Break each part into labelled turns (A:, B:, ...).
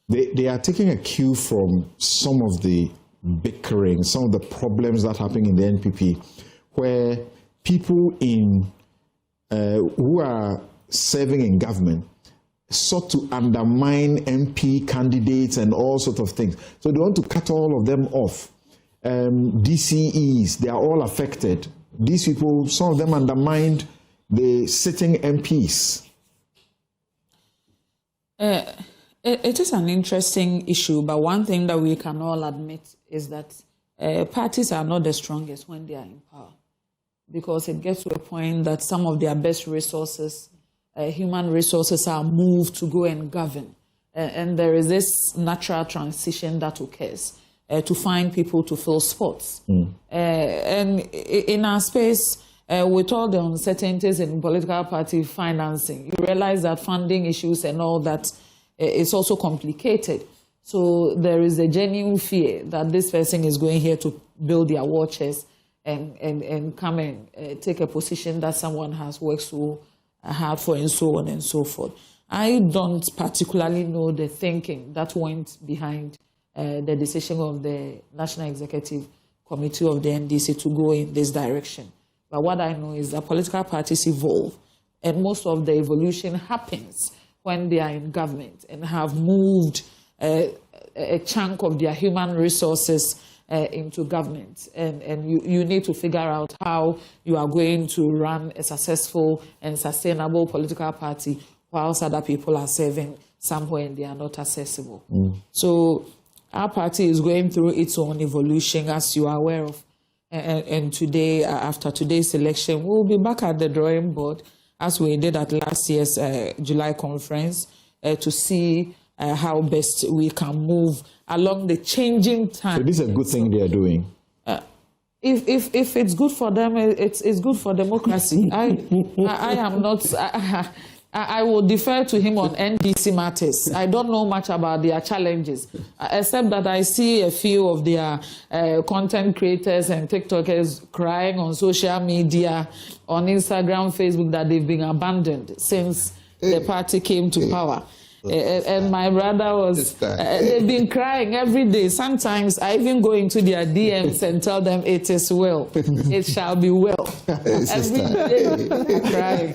A: they are taking a cue from some of the bickering, some of the problems that happen in the NPP, where people who are serving in government sought to undermine MP candidates and all sorts of things. So they want to cut all of them off. DCEs, they are all affected. These people, some of them undermined the sitting MPs.
B: It is an interesting issue, but one thing that we can all admit is that parties are not the strongest when they are in power, because it gets to a point that some of their best resources, human resources, are moved to go and govern. And there is this natural transition that occurs to find people to fill spots. And in our space, with all the uncertainties in political party financing, you realize that funding issues and all that is also complicated. So there is a genuine fear that this person is going here to build their war chest and come and take a position that someone has worked so hard for, and so on and so forth. I don't particularly know the thinking that went behind the decision of the National Executive Committee of the NDC to go in this direction. But what I know is that political parties evolve, and most of the evolution happens when they are in government and have moved a chunk of their human resources into government. And you need to figure out how you are going to run a successful and sustainable political party whilst other people are serving somewhere and they are not accessible. So our party is going through its own evolution, as you are aware of. And today, after today's election, we'll be back at the drawing board, as we did at last year's July conference, to see how best we can move along the changing time.
A: So this is a good thing they are doing.
B: If it's good for them, it's good for democracy. I am not. I will defer to him on NDC matters. I don't know much about their challenges, except that I see a few of their content creators and TikTokers crying on social media, on Instagram, Facebook, that they've been abandoned since the party came to power. And my brother was, they've been crying every day. Sometimes I even go into their DMs and tell them it is well, it shall be well. Every day crying.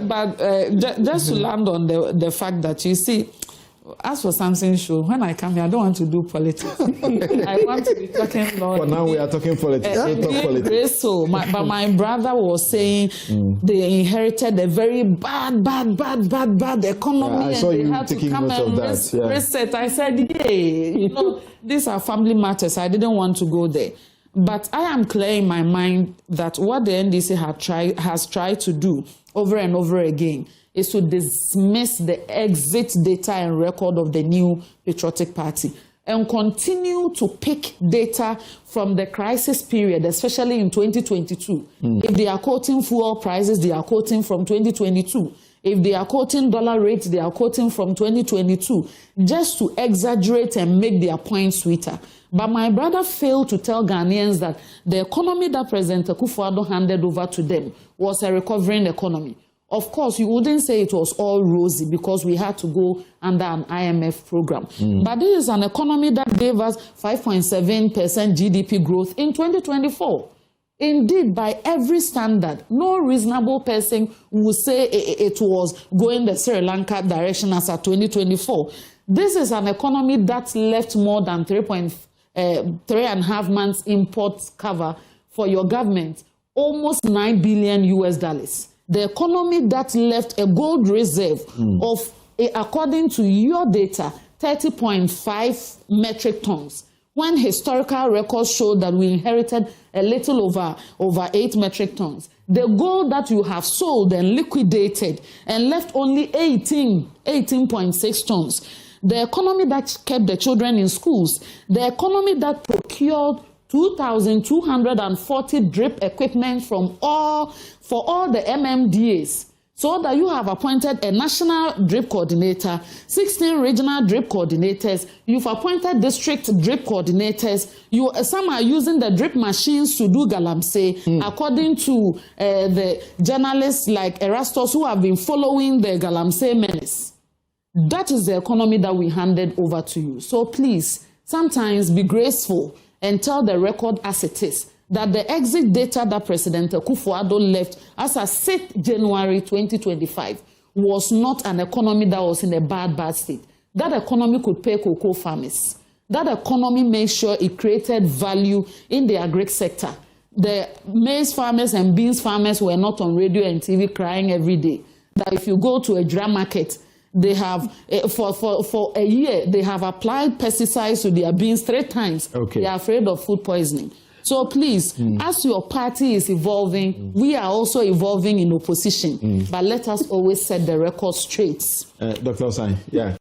B: But just to land on the fact that, you see, as for Samson's show, when I come here, I don't want to do politics. I want to be talking law.
A: For now, we are talking politics. Talk politics.
B: But my brother was saying they inherited a very bad economy, and they had to come and reset. I said, yeah, these are family matters. I didn't want to go there. But I am clear in my mind that what the NDC has tried to do over and over again is to dismiss the exit data and record of the new Patriotic Party and continue to pick data from the crisis period, especially in 2022. If they are quoting fuel prices, they are quoting from 2022. If they are quoting dollar rates, they are quoting from 2022, just to exaggerate and make their point sweeter. But my brother failed to tell Ghanaians that the economy that President Akufo-Addo handed over to them was a recovering economy. Of course, you wouldn't say it was all rosy because we had to go under an IMF program. But this is an economy that gave us 5.7% GDP growth in 2024. Indeed, by every standard, no reasonable person would say it was going the Sri Lanka direction as at 2024. This is an economy that left more than 3.5 months import cover for your government, almost $9 billion US. The economy that left a gold reserve of, according to your data, 30.5 metric tons, when historical records show that we inherited a little over 8 metric tons. The gold that you have sold and liquidated and left only 18.6 tons. The economy that kept the children in schools, the economy that procured 2,240 drip equipment for all the MMDAs, so that you have appointed a national drip coordinator, 16 regional drip coordinators, you've appointed district drip coordinators, some are using the drip machines to do galamsey, according to the journalists like Erastus who have been following the galamsey menace. That is the economy that we handed over to you. So please, sometimes be graceful and tell the record as it is that the exit data that President Akufo-Addo left as of 6 January 2025 was not an economy that was in a bad state. That economy could pay cocoa farmers. That economy made sure it created value in the agri sector. The maize farmers and beans farmers were not on radio and TV crying every day. That if you go to a dry market, they have, for a year, they have applied pesticides to their beans 3 times.
A: Okay.
B: They are afraid of food poisoning. So please, as your party is evolving, we are also evolving in opposition. But let us always set the record straight.
A: Dr. Osai, yeah.